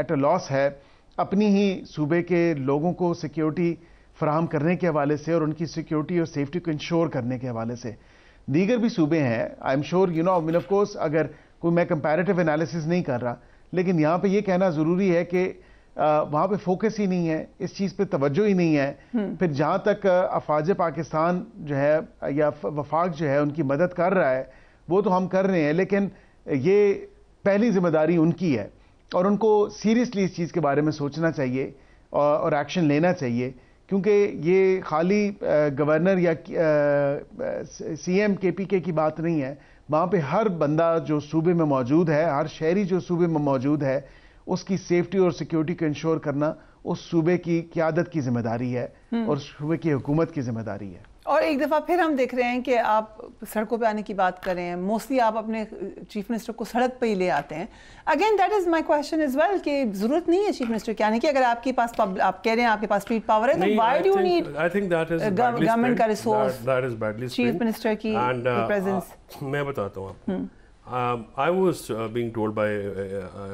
एट अ लॉस है अपनी ही सूबे के लोगों को सिक्योरिटी फराहम करने के हवाले से और उनकी सिक्योरिटी और सेफ्टी को इंश्योर करने के हवाले से। दीगर भी सूबे हैं, I am sure you know, I mean of course अगर कोई मैं कंपैरेटिव एनालिसिस नहीं कर रहा, लेकिन यहाँ पे ये कहना ज़रूरी है कि वहाँ पे फोकस ही नहीं है, इस चीज़ पे तवज्जो ही नहीं है। फिर जहाँ तक अफवाज पाकिस्तान जो है या वफाक जो है उनकी मदद कर रहा है, वो तो हम कर रहे हैं, लेकिन ये पहली जिम्मेदारी उनकी है और उनको सीरियसली इस चीज़ के बारे में सोचना चाहिए और एक्शन लेना चाहिए, क्योंकि ये खाली गवर्नर या CM KPK की बात नहीं है। वहाँ पे हर बंदा जो सूबे में मौजूद है, हर शहरी जो सूबे में मौजूद है, उसकी सेफ्टी और सिक्योरिटी को इंश्योर करना उस सूबे की क़यादत की जिम्मेदारी है और सूबे की हुकूमत की जिम्मेदारी है। और एक दफ़ा फिर हम देख रहे हैं कि आप सड़कों पे आने की बात कर रहे हैं, मोस्टली आप अपने चीफ मिनिस्टर को सड़क पे ही ले आते हैं। Again that is my question as well कि ज़रूरत नहीं है चीफ मिनिस्टर के आने की, अगर आपके पास आप कह रहे हैं आपके पास स्ट्रीट पावर है, तो why do you need government का रिसोर्स, चीफ मिनिस्टर की प्रेजेंस? मैं बताता हूँ आपको। I was being told by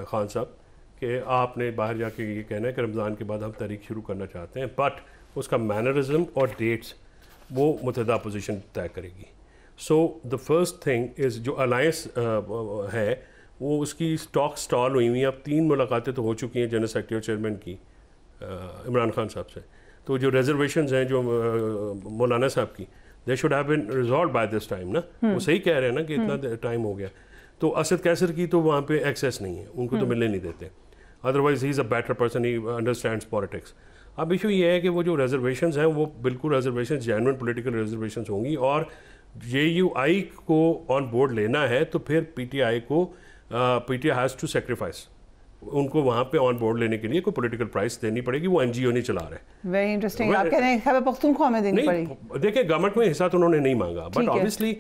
Khan साहब कि आपने बाहर जाके ये कहना है कि रमज़ान के बाद हम तहरीक शुरू करना चाहते हैं, बट उसका मैनरिज्म और डेट्स वो मुतहदा पोजीशन तय करेगी। So the first thing is जो अलायंस है वो उसकी स्टॉक स्टॉल हुई हुई, अब 3 मुलाकातें तो हो चुकी हैं जनरल सेक्रेटरी और चेयरमैन की इमरान खान साहब से। तो जो रिजर्वेशंस हैं जो मौलाना साहब की, they should have been resolve by this time ना। वो सही कह रहे हैं ना कि इतना टाइम हो गया। तो असद कैसर की तो वहाँ पे एक्सेस नहीं है, उनको तो मिलने नहीं देते, otherwise he is a better person, he understands politics. अब इशू ये है कि वो जो रिजर्वेशंस हैं वो बिल्कुल रिजर्वेशंस जेन्युइन पॉलिटिकल रिजर्वेशंस होंगी, और JUI को ऑन बोर्ड लेना है तो फिर PTI को PTI हैज़ टू सेक्रीफाइस, उनको वहाँ पे ऑन बोर्ड लेने के लिए कोई पॉलिटिकल प्राइस देनी पड़ेगी, वो NGO नहीं चला रहे। Very interesting. आप कह रहे हैं खैबर पख्तूनख्वा में देनी पड़ेगी। देखिए गवर्नमेंट में हिस्सा तो उन्होंने नहीं मांगा, बट ऑब्वियसली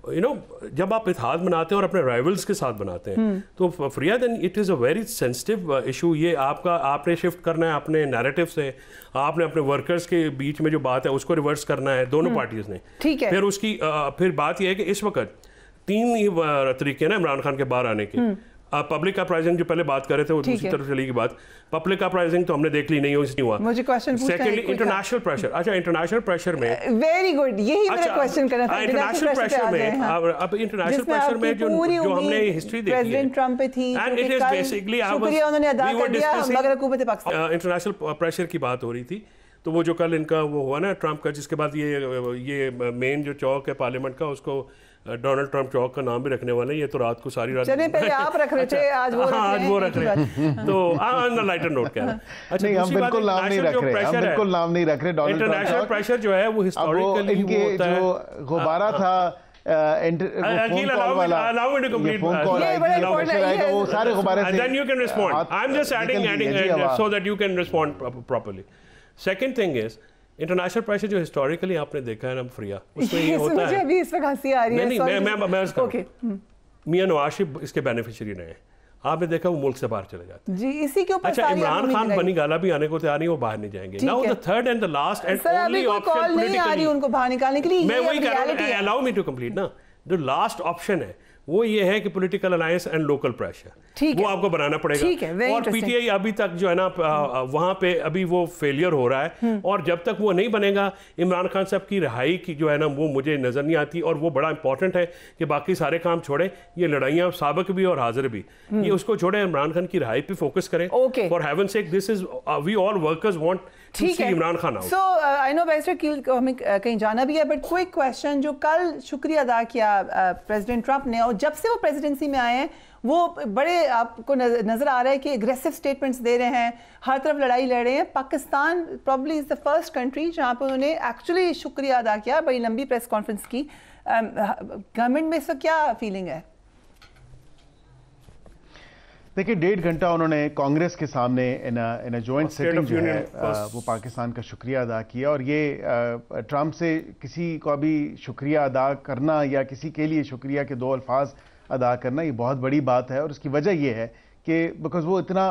जब आप इत्तेहाद बनाते हैं और अपने राइवल्स के साथ बनाते हैं तो फ्रिया then it is a very sensitive issue. ये आपने शिफ्ट करना है अपने नैरेटिव से, आपने अपने वर्कर्स के बीच में जो बात है उसको रिवर्स करना है दोनों पार्टीज ने। ठीक है। फिर उसकी फिर बात यह है कि इस वक्त 3 ही तरीके ना इमरान खान के बाहर आने के। पब्लिक अपराइजिंग जो पहले बात कर रहे थे वो दूसरी तरफ चली की बात, पब्लिक अपराइजिंग तो हमने देख ली, नहीं हुआ। मुझे क्वेश्चन पूछना है। Secondly international pressure. अच्छा इंटरनेशल प्रेशर में वेरी गुड, यही मेरा क्वेश्चन करना था। इंटरनेशनल प्रेशर में अब इंटरनेशनल प्रेशर में जो हमने हिस्ट्री देखी है प्रेसिडेंट ट्रंप पे थी, एंड इट इज बेसिकली शुक्रिया उन्होंने अदा कर दिया मगर हुकूमत पाकिस्तान। इंटरनेशनल प्रेशर की बात हो रही थी, तो वो जो कल इनका वो हुआ ना ट्रंप का, जिसके बाद ये मेन जो चौक है पार्लियामेंट का उसको डोनाल्ड ट्रंप चौक का नाम भी रखने वाले हैं। ये तो रात को सारी रात चलिए पहले आप रख रहे थे, आज वो रख रहे हैं। तो लाइटर नोट कह रहा है। अच्छा हम बिल्कुल नाम नहीं रख रहे, हम बिल्कुल नाम नहीं रख रहे। डोनाल्ड ट्रंप इंटरनेशनल प्रेशर जो है वो हिस्टोरिकली जो गुब्बारा था फोन कॉल वाला, फोन कॉल आएगा वो सारे गुब्बारे से। Then you can respond. I'm just adding so that you can respond properly. Second thing is international pressure जो हिस्टोरिकली आपने देखा है ना फ्रिया, उसमें ये होता है। मुझे अभी इस वक्त हंसी आ रही है। नहीं मैं मियां नवाज शरीफ इसके बेनिफिशियरी रहे हैं। आपने देखा वो मुल्क से बाहर चले जाते जी, इसी के ऊपर। अच्छा इमरान खान बनी गाला भी आने को तैयार नहीं, वो बाहर नहीं जाएंगे। Now the third and the last and only option नहीं आ रही उनको बाहर निकालने के लिए। मैं वही कह रहा हूं, अलाउ मी टू कंप्लीट ना। जो लास्ट ऑप्शन है वो ये है कि political alliance and local pressure, वो आपको बनाना पड़ेगा। और PTI अभी तक जो है ना वहां पे अभी वो फेलियर हो रहा है, और जब तक वो नहीं बनेगा इमरान खान साहब की रिहाई की जो है ना वो मुझे नजर नहीं आती। और वो बड़ा इंपॉर्टेंट है कि बाकी सारे काम छोड़े, ये लड़ाइयां साबिक भी और हाजिर भी, ये उसको छोड़े, इमरान खान की रिहाई पे फोकस करें। For heaven sake this is we all workers want to see Imran Khan out. So I know barrister कील को हमें कहीं जाना भी है, बट क्विक क्वेश्चन, जो कल शुक्रिया अदा किया प्रेसिडेंट ट्रंप ने, और जब से वो प्रेसिडेंसी में आए हैं वो बड़े आपको नजर आ रहा है कि एग्रेसिव स्टेटमेंट्स दे रहे हैं, हर तरफ लड़ाई लड़ रहे हैं। Pakistan probably is the first country जहां पर उन्होंने एक्चुअली शुक्रिया अदा किया, बड़ी लंबी प्रेस कॉन्फ्रेंस की। गवर्नमेंट में इसका क्या फीलिंग है? देखिए 1.5 घंटा उन्होंने कांग्रेस के सामने इन जॉइंट सिटिंग जो है वो पाकिस्तान का शुक्रिया अदा किया। और ये ट्रंप से किसी को भी शुक्रिया अदा करना या किसी के लिए शुक्रिया के 2 अल्फाज अदा करना ये बहुत बड़ी बात है। और उसकी वजह ये है कि बिकॉज वो इतना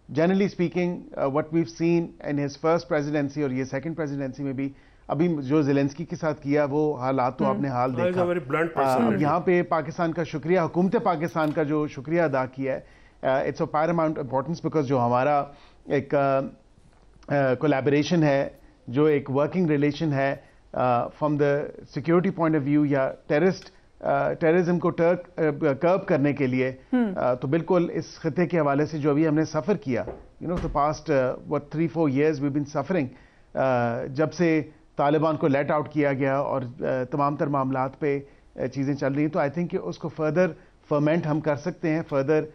generally speaking what we have seen in his first presidency और ये सेकंड प्रेसिडेंसी में भी अभी जो ज़ेलेंस्की के साथ किया वो हालात तो आपने हाल देखा। यहाँ पे पाकिस्तान का शुक्रिया, हुकूमत पाकिस्तान का जो शुक्रिया अदा किया है, it's of Paramount importance because जो हमारा एक कोलैबोरेशन है, जो एक वर्किंग रिलेशन है from the security point of view या टेररिज्म को कर्ब करने के लिए, तो बिल्कुल इस खिते के हवाले से जो अभी हमने सफ़र किया, the past 3-4 years we been suffering, जब से तालिबान को लेट आउट किया गया और तमाम तर मामलात पे चीज़ें चल रही हैं, तो आई थिंक उसको फर्दर फर्मेंट हम कर सकते हैं, फर्दर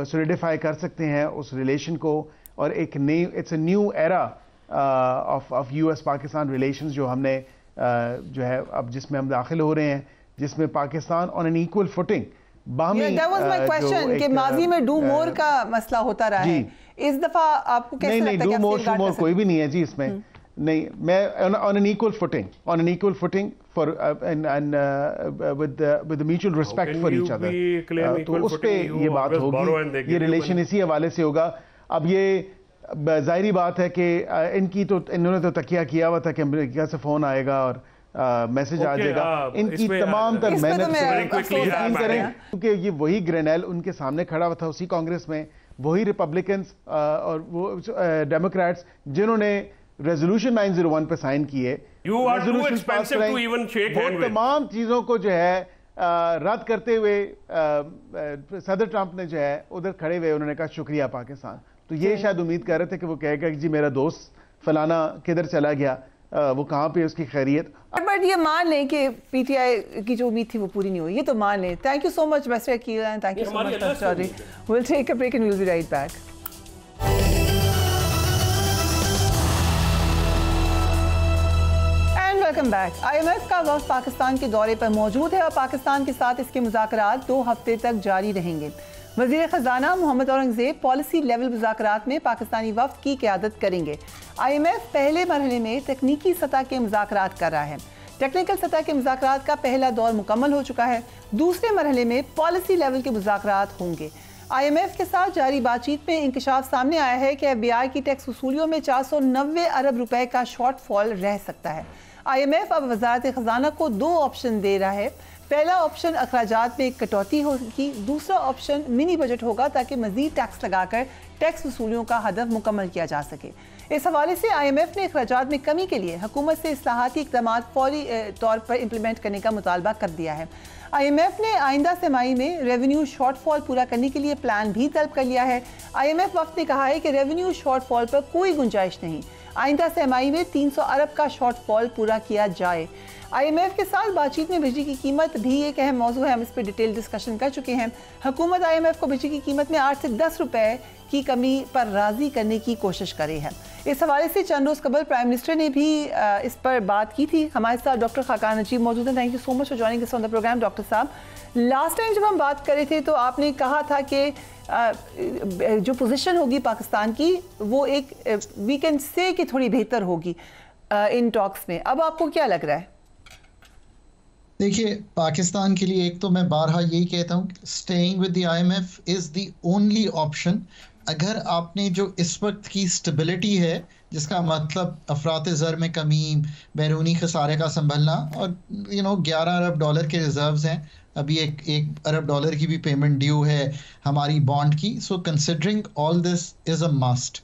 सॉलिडिफाई कर सकते हैं उस रिलेशन को। और एक नई it's a new era of US Pakistan relations जो हमने जो है अब जिसमें हम दाखिल हो रहे हैं, जिसमें Pakistan on an equal footing कि माजी में डू मोर का मसला होता रहा है, इस दफा आपको कैसे लगता है? नहीं, डू मोर कोई भी नहीं है जी इसमें। नहीं, मैं on an equal footing for with mutual respect for each other, तो उस पे ये बात होगी, ये रिलेशन इसी हवाले से होगा। अब ये जाहिर बात है कि इन्होंने तो तकिया किया हुआ था कि अमेरिका से फोन आएगा और मैसेज आ जाएगा। इनकी तमाम तर मेहनत करें, क्योंकि ये वही ग्रेनेल उनके सामने खड़ा हुआ था उसी कांग्रेस में, वही रिपब्लिकन्स और वो डेमोक्रेट्स जिन्होंने रेजोल्यूशन 901 पे साइन किए, तमाम चीजों को जो है रद्द करते हुए सदर ट्रंप ने जो है उधर खड़े हुए उन्होंने कहा शुक्रिया पाकिस्तान। तो ये शायद उम्मीद कर रहे थे कि वो कहेगा कि जी मेरा दोस्त फलाना किधर चला गया, वो कहाँ पे उसकी खैरियत। बट ये मान लें कि पीटीआई की जो उम्मीद थी वो पूरी नहीं हुई, ये तो मान लें। Thank you so much mister Aqeel and thank you so much doctor Chaudhry. Will take a break and will be right back. Welcome back. IMF का वफ्द पाकिस्तान के दौरे पर मौजूद है और पाकिस्तान के साथ इसके मुज़ाकरात 2 हफ्ते तक जारी रहेंगे। वज़ीर ख़ज़ाना मोहम्मद औरंगज़ेब पॉलिसी लेवल मुज़ाकरात में पाकिस्तानी वफ्द की क़यादत करेंगे। IMF पहले मरहले में तकनीकी सतह के मुज़ाकरात कर रहा है। टेक्निकल सतह के मुज़ाकरात का पहला दौर मुकम्मल हो चुका है। दूसरे मरहले में पॉलिसी लेवल के मुज़ाकरात होंगे। IMF के साथ जारी बातचीत में इंकशाफ सामने आया है कि FBI की टैक्स वसूलियों में 490 अरब रुपए का शॉर्टफॉल रह सकता है। IMF अब वज़ारत ख़ज़ाना को 2 ऑप्शन दे रहा है। पहला ऑप्शन अखराजात में कटौती होगी, दूसरा ऑप्शन मिनी बजट होगा ताकि मज़ीद टैक्स लगाकर टैक्स वसूलियों का हदफ मुकम्मल किया जा सके। इस हवाले से IMF ने अखराजात में कमी के लिए हुकूमत से इस्लाहाती इक़दाम फौरी तौर पर इम्प्लीमेंट करने का मुतालबा कर दिया है। IMF ने आइंदा तिमाही में रेवेन्यू शॉर्टफॉल पूरा करने के लिए प्लान भी तलब कर लिया है। IMF वफ्द ने कहा है कि रेवेन्यू शॉर्टफॉल पर कोई गुंजाइश नहीं, आइंदा तिमाही में 300 अरब का शॉर्टफॉल पूरा किया जाए। IMF के साथ बातचीत में बिजली की कीमत भी एक अहम मौजू है, हम इस पर डिटेल डिस्कशन कर चुके हैं। हुकूमत IMF को बिजली की कीमत में 8 से 10 रुपए की कमी पर राजी करने की कोशिश कर रही है। इस हवाले से चंद रोज़ कबल प्राइम मिनिस्टर ने भी इस पर बात की थी। हमारे साथ डॉक्टर खाकान नजीब मौजूद हैं। Thank you so much for joining us on the program doctor साहब। लास्ट टाइम जब हम बात कर रहे थे तो आपने कहा था कि जो पोजीशन होगी पाकिस्तान की वो एक वी कैन से कि थोड़ी बेहतर होगी इन टॉक्स में। अब आपको क्या लग रहा है? देखिए, पाकिस्तान के लिए एक तो मैं बारहा यही कहता हूँ, staying with the IMF is the only option. अगर आपने जो इस वक्त की स्टेबिलिटी है, जिसका मतलब अफरात ज़र में कमी, बैरूनी खसारे का संभलना और 11 अरब डॉलर के रिजर्व्स हैं, अभी एक अरब डॉलर की भी पेमेंट ड्यू है हमारी बॉन्ड की। So considering all this is a must.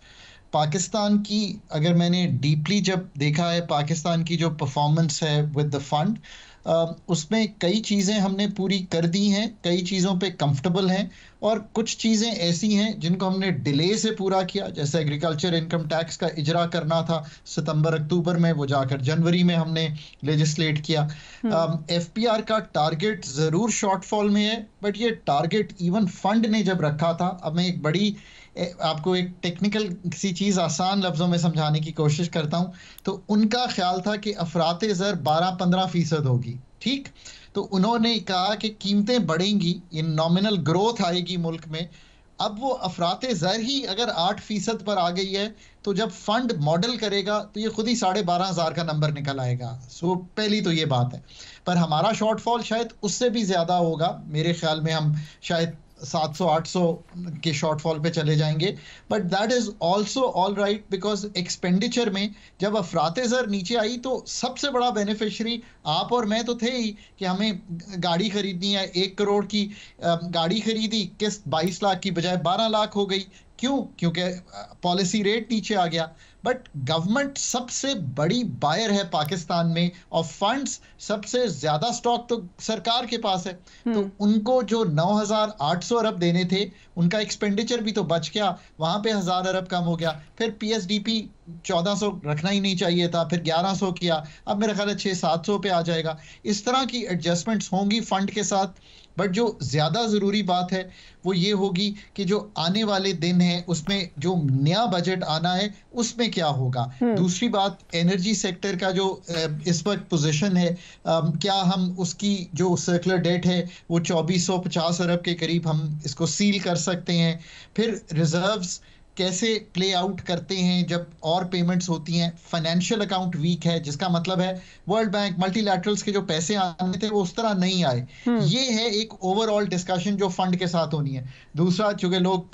Pakistan की अगर मैंने डीपली जब देखा है पाकिस्तान की जो परफॉर्मेंस है विद द फंड, उसमें कई चीज़ें हमने पूरी कर दी हैं, कई चीज़ों पे कंफर्टेबल हैं और कुछ चीज़ें ऐसी हैं जिनको हमने डिले से पूरा किया, जैसे एग्रीकल्चर इनकम टैक्स का इजरा करना था सितंबर अक्टूबर में, वो जाकर जनवरी में हमने लेजिस्लेट किया। FPR का टारगेट ज़रूर शॉर्टफॉल में है, बट ये टारगेट इवन फंड ने जब रखा था, अब मैं एक बड़ी आपको एक टेक्निकल किसी चीज़ आसान लफ्ज़ों में समझाने की कोशिश करता हूँ। तो उनका ख्याल था कि अफरात ज़र 12-15% होगी, ठीक। तो उन्होंने कहा कि कीमतें बढ़ेंगी, ये नॉमिनल ग्रोथ आएगी मुल्क में। अब वो अफरात ज़र ही अगर 8% पर आ गई है, तो जब फंड मॉडल करेगा तो ये खुद ही 12,500 का नंबर निकल आएगा। सो पहली तो ये बात है, पर हमारा शॉर्टफॉल शायद उससे भी ज़्यादा होगा। मेरे ख्याल में हम शायद 700-800 के शॉर्टफॉल पे चले जाएंगे, but that is also all right because expenditure में जब अफरात ज़र नीचे आई तो सबसे बड़ा बेनिफिशरी आप और मैं तो थे ही कि हमें गाड़ी खरीदनी है, 1 करोड़ की गाड़ी खरीदी, किस्त 22 लाख की बजाय 12 लाख हो गई। क्यों? क्योंकि पॉलिसी रेट नीचे आ गया। बट गवर्नमेंट सबसे बड़ी बायर है पाकिस्तान में और फंड्स सबसे ज्यादा स्टॉक तो सरकार के पास है। तो उनको जो 9,800 अरब देने थे, उनका एक्सपेंडिचर भी तो बच गया, वहां पे 1,000 अरब कम हो गया। फिर PSDP 1400 रखना ही नहीं चाहिए था, फिर 1100 किया, अब मेरा ख्याल है 600-700 पे आ जाएगा। इस तरह की एडजस्टमेंट्स होंगी फंड के साथ। बट जो ज़्यादा ज़रूरी बात है वो ये होगी कि जो आने वाले दिन है उसमें जो नया बजट आना है उसमें क्या होगा। दूसरी बात, एनर्जी सेक्टर का जो इस वक्त पोजीशन है, क्या हम उसकी जो सर्कुलर डेट है वो 2450 अरब के करीब हम इसको सील कर सकते हैं। फिर रिजर्व्स कैसे प्ले आउट करते हैं जब और पेमेंट्स होती हैं। फाइनेंशियल अकाउंट वीक है, जिसका मतलब है वर्ल्ड बैंक मल्टीलैटरल्स के जो पैसे आने थे वो उस तरह नहीं आए। ये है एक ओवरऑल डिस्कशन जो फंड के साथ होनी है। दूसरा, चूंकि लोग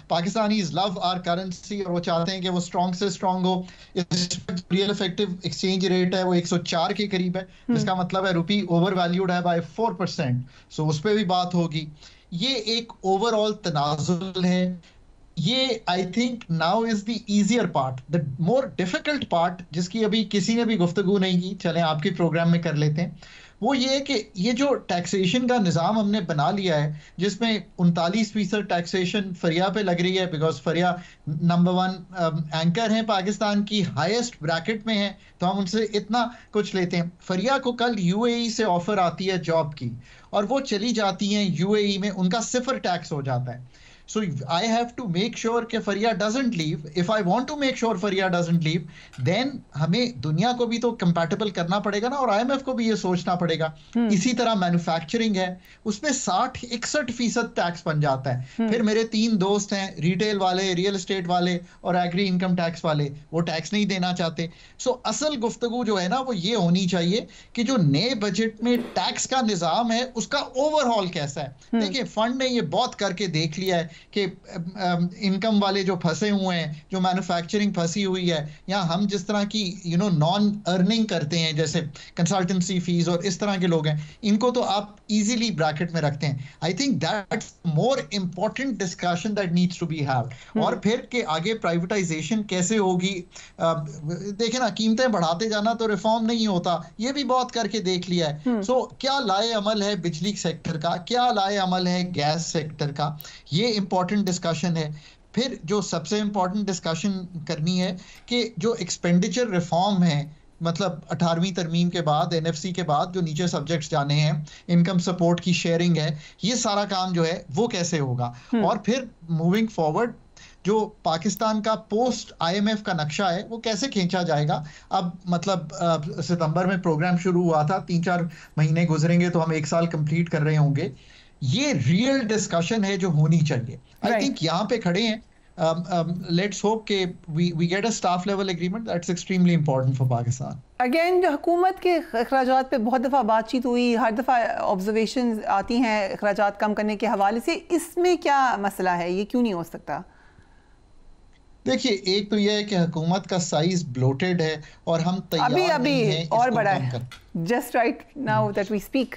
पाकिस्तानीज लव आवर करेंसी और वो चाहते हैं कि वो स्ट्रॉन्ग से स्ट्रॉन्ग हो। रियल इफेक्टिव एक्सचेंज रेट है वो 104 के करीब है, जिसका मतलब है रुपी ओवर वैल्यूड है बाय 4%। सो उस पर भी बात होगी। ये एक ओवरऑल तनाजुल है। ये I think now is the easier part. The more difficult part, जिसकी अभी किसी ने भी गुफ्तगू नहीं की, चलें आपके प्रोग्राम में कर लेते हैं, वो ये है कि ये जो टैक्सेशन का निज़ाम हमने बना लिया है, जिसमें 39% टैक्सेशन फरिया पे लग रही है, बिकॉज फरिया नंबर 1 एंकर हैं पाकिस्तान की, हाईएस्ट ब्रैकेट में है, तो हम उनसे इतना कुछ लेते हैं। फरिया को कल यूएई से ऑफर आती है जॉब की, और वो चली जाती हैं यूएई में, उनका 0 टैक्स हो जाता है। So I have to make sure कि फरिया doesn't leave. If I want to make sure Fariya doesn't leave, then हमें दुनिया को भी तो compatible करना पड़ेगा ना, और IMF को भी ये सोचना पड़ेगा। इसी तरह मैन्युफैक्चरिंग है, उसमें 60-61% टैक्स बन जाता है। फिर मेरे 3 दोस्त हैं, रिटेल वाले, रियल एस्टेट वाले और एग्री इनकम टैक्स वाले, वो टैक्स नहीं देना चाहते। सो असल गुफ्तगू जो है ना वो ये होनी चाहिए कि जो नए बजट में टैक्स का निज़ाम है उसका ओवरऑल कैसा है। देखिए फंड ने ये बहुत करके देख लिया है कि इनकम वाले जो फंसे हुए हैं, जो मैन्युफैक्चरिंग फंसी हुई है, या हम जिस तरह की नॉन अर्निंग करते हैं जैसे कंसल्टेंसी फीस और इस तरह के लोग हैं, इनको तो आप इजीली ब्रैकेट में रखते हैं। I think that's more important discussion that needs to be haved. और फिर के आगे प्राइवेटाइजेशन कैसे होगी, देखे ना, कीमतें बढ़ाते जाना तो रिफॉर्म नहीं होता, ये भी बहुत करके देख लिया है। सो क्या लाए अमल है बिजली सेक्टर का, क्या लाए अमल है गैस सेक्टर का, ये इंपॉर्टेंट डिस्कशन है। फिर जो सबसे इंपॉर्टेंट डिस्कशन करनी है कि जो एक्सपेंडिचर रिफॉर्म है, मतलब 18वीं तरमीम के बाद, एनएफसी के बाद जो नीचे सब्जेक्ट्स जाने हैं, इनकम सपोर्ट की शेयरिंग है, ये सारा काम जो है वो कैसे होगा। और फिर मूविंग फॉरवर्ड जो पाकिस्तान का पोस्ट आईएमएफ का नक्शा है वो कैसे खींचा जाएगा। अब मतलब सितंबर में प्रोग्राम शुरू हुआ था, 3-4 महीने गुजरेंगे तो हम 1 साल कंप्लीट कर रहे होंगे। ये रियल डिस्कशन है जो होनी चाहिए। आई थिंक यहाँ पे खड़े हैं। लेट्स होप कि we get a staff level agreement, that's extremely important for Pakistan. Again जो हुकूमत के अखराजात पे बहुत दफ़ा बातचीत हुई, हर दफ़ा ऑब्जर्वेशन आती हैं अखराजात कम करने के हवाले से, इसमें क्या मसला है, ये क्यों नहीं हो सकता? देखिए एक तो यह है कि हुकूमत का साइज ब्लोटेड है और हम तैयार नहीं हैं और बड़ा है, just right now that we speak.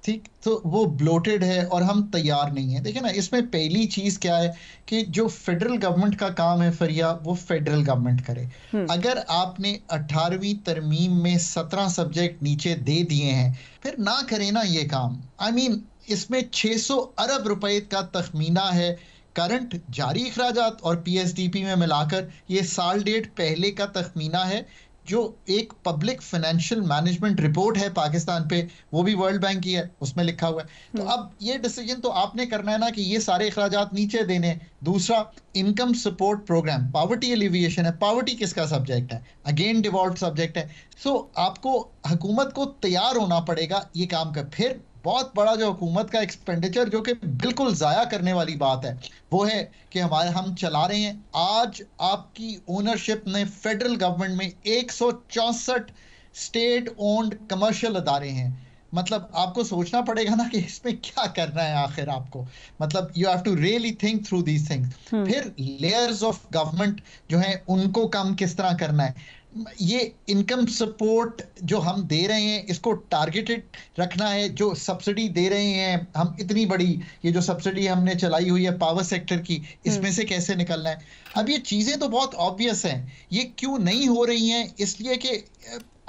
ठीक, तो वो ब्लोटेड है और हम तैयार नहीं है। देखिए ना, इसमें पहली चीज क्या है कि जो फेडरल गवर्नमेंट का काम है फरिया, वो फेडरल गवर्नमेंट करे। अगर आपने 18वीं तरमीम में 17 सब्जेक्ट नीचे दे दिए हैं, फिर ना करें ना ये काम। आई मीन इसमें 600 अरब रुपए का तखमीना है करंट जारी अखराजात और पीएसडीपी में मिलाकर, ये साल डेढ़ पहले का तखमीना है जो एक पब्लिक फाइनेंशियल मैनेजमेंट रिपोर्ट है पाकिस्तान पे, वो भी वर्ल्ड बैंक की है, उसमें लिखा हुआ है। तो अब ये डिसीजन तो आपने करना है ना कि ये सारे अखराजात नीचे देने। दूसरा, income support program, poverty alleviation है। पावर्टी किसका सब्जेक्ट है? अगेन डिवॉल्व सब्जेक्ट है। सो आपको हुकूमत को तैयार होना पड़ेगा ये काम कर। फिर बहुत बड़ा जो हुकूमत का एक्सपेंडिचर जो कि बिल्कुल ज़ाया करने वाली बात है, वो है कि हम चला रहे हैं। आज आपकी ओनरशिप में फेडरल गवर्नमेंट में 164 स्टेट ओन्ड कमर्शियल अदारे हैं। मतलब आपको सोचना पड़ेगा ना कि इसमें क्या करना है आखिर आपको। मतलब you have to really think through these things. फिर लेयर्स ऑफ गवर्नमेंट जो है उनको कम किस तरह करना है। ये इनकम सपोर्ट जो हम दे रहे हैं इसको टारगेटेड रखना है। जो सब्सिडी दे रहे हैं हम, इतनी बड़ी ये जो सब्सिडी हमने चलाई हुई है पावर सेक्टर की, इसमें से कैसे निकलना है। अब ये चीज़ें तो बहुत ऑब्वियस हैं, ये क्यों नहीं हो रही हैं? इसलिए कि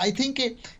I think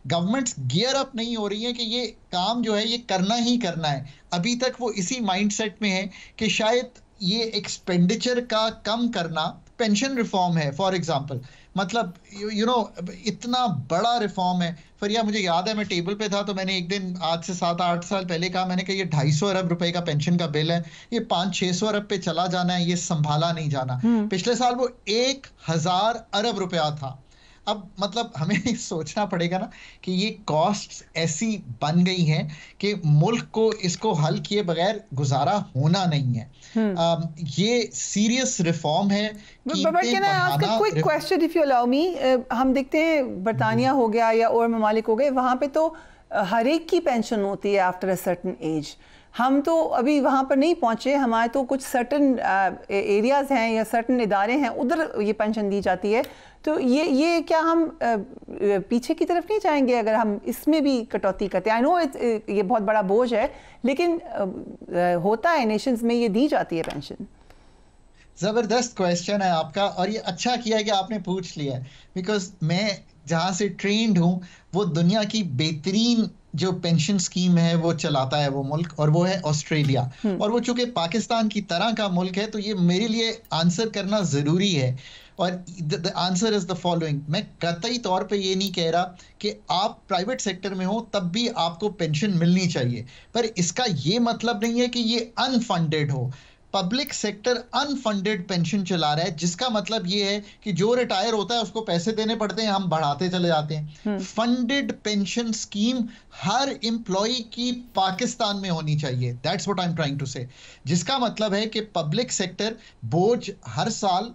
governments gear up नहीं हो रही हैं कि ये काम जो है ये करना ही करना है। अभी तक वो इसी माइंडसेट में है कि शायद ये एक्सपेंडिचर का कम करना, पेंशन रिफॉर्म है फॉर एग्जांपल, मतलब यू नो इतना बड़ा रिफॉर्म है। फरिया मुझे याद है मैं टेबल पे था तो मैंने एक दिन आज से 7-8 साल पहले कहा, मैंने कहा ये 250 अरब रुपए का पेंशन का बिल है, ये 500-600 अरब पे चला जाना है, ये संभाला नहीं जाना। पिछले साल वो 1000 अरब रुपया था। अब मतलब हमें सोचना पड़ेगा ना कि ये कॉस्ट्स ऐसी बन गई हैं कि मुल्क को इसको हल किए बगैर गुजारा होना नहीं है। ये सीरियस रिफॉर्म है। Quick question if you allow me, हम देखते हैं बरतानिया हो गया या और ममालिक हो गए, वहाँ पे तो हर एक की पेंशन होती है आफ्टर अ सर्टन एज। हम तो अभी वहाँ पर नहीं पहुँचे, हमारे तो कुछ सर्टन एरियाज़ हैं या सर्टन इदारे हैं उधर ये पेंशन दी जाती है। तो ये क्या हम पीछे की तरफ नहीं जाएंगे अगर हम इसमें भी कटौती करते हैं? आई नो ये बहुत बड़ा बोझ है, लेकिन होता है नेशंस में, ये दी जाती है पेंशन। ज़बरदस्त क्वेश्चन है आपका और ये अच्छा किया है कि आपने पूछ लिया है, बिकॉज मैं जहाँ से ट्रेंड हूँ, वो दुनिया की बेहतरीन जो पेंशन स्कीम है वो चलाता है वो मुल्क, और वो है ऑस्ट्रेलिया। और वो चूंकि पाकिस्तान की तरह का मुल्क है, तो ये मेरे लिए आंसर करना ज़रूरी है। और the answer is the following, मैं कतई तौर पे ये नहीं कह रहा कि आप प्राइवेट सेक्टर में हो तब भी आपको पेंशन मिलनी चाहिए, पर इसका ये मतलब नहीं है कि ये अनफंडेड हो। पब्लिक सेक्टर अनफंडेड पेंशन चला रहा है, जिसका मतलब ये है कि जो रिटायर होता है उसको पैसे देने पड़ते हैं, हम बढ़ाते चले जाते हैं। फंडेड पेंशन स्कीम हर एम्प्लॉय की पाकिस्तान में होनी चाहिए, that's what I am trying to say. जिसका मतलब है कि पब्लिक सेक्टर बोझ हर साल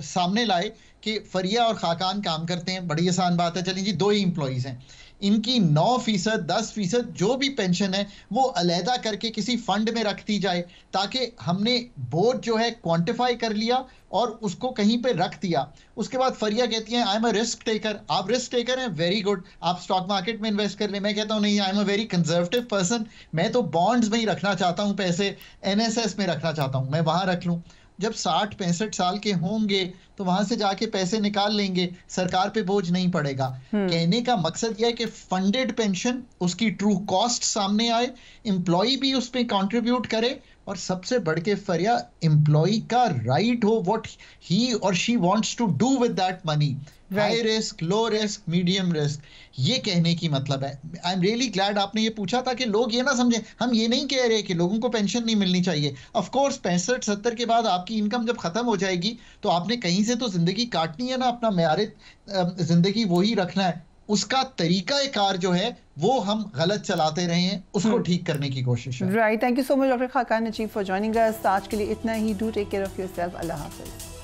सामने लाए कि फरिया और खाकान काम करते हैं, बड़ी आसान बात है, चलिए जी 2 ही एम्प्लॉइज हैं, इनकी 9%, 10% जो भी पेंशन है वो अलहदा करके किसी फंड में रख दी जाए, ताकि हमने बोझ जो है क्वांटिफाई कर लिया और उसको कहीं पे रख दिया। उसके बाद फरिया कहती हैं I am a risk taker. आप रिस्क टेकर हैं, वेरी गुड, आप स्टॉक मार्केट में इन्वेस्ट कर लें। मैं कहता हूँ नहीं, I am a very conservative person, मैं तो बॉन्ड्स में ही रखना चाहता हूँ पैसे, NSS में रखना चाहता हूँ, मैं वहां रख लूँ। जब 60-65 साल के होंगे तो वहां से जाके पैसे निकाल लेंगे, सरकार पे बोझ नहीं पड़ेगा। कहने का मकसद यह है कि फंडेड पेंशन, उसकी ट्रू कॉस्ट सामने आए, एम्प्लॉय भी उस पर कॉन्ट्रीब्यूट करे, और सबसे बढ़ के फरिया एम्प्लॉय का राइट हो व्हाट ही और she wants to do with that money, high risk, low risk, medium risk, ये कहने की मतलब है। आई एम रियली ग्लैड आपने ये पूछा था कि लोग ये ना समझे, हम ये नहीं कह रहे कि लोगों को पेंशन नहीं मिलनी चाहिए। ऑफ कोर्स 65-70 के बाद आपकी इनकम जब खत्म हो जाएगी तो आपने कहीं से तो जिंदगी काटनी है ना, अपना मेयार जिंदगी वही रखना है। उसका तरीका कार जो है वो हम गलत चलाते रहे हैं, उसको ठीक करने की कोशिश है। Right, thank you so much doctor Khaqan Najeeb for joining us. आज के लिए इतना ही। Do take care of yourself. अल्लाह हाफिज।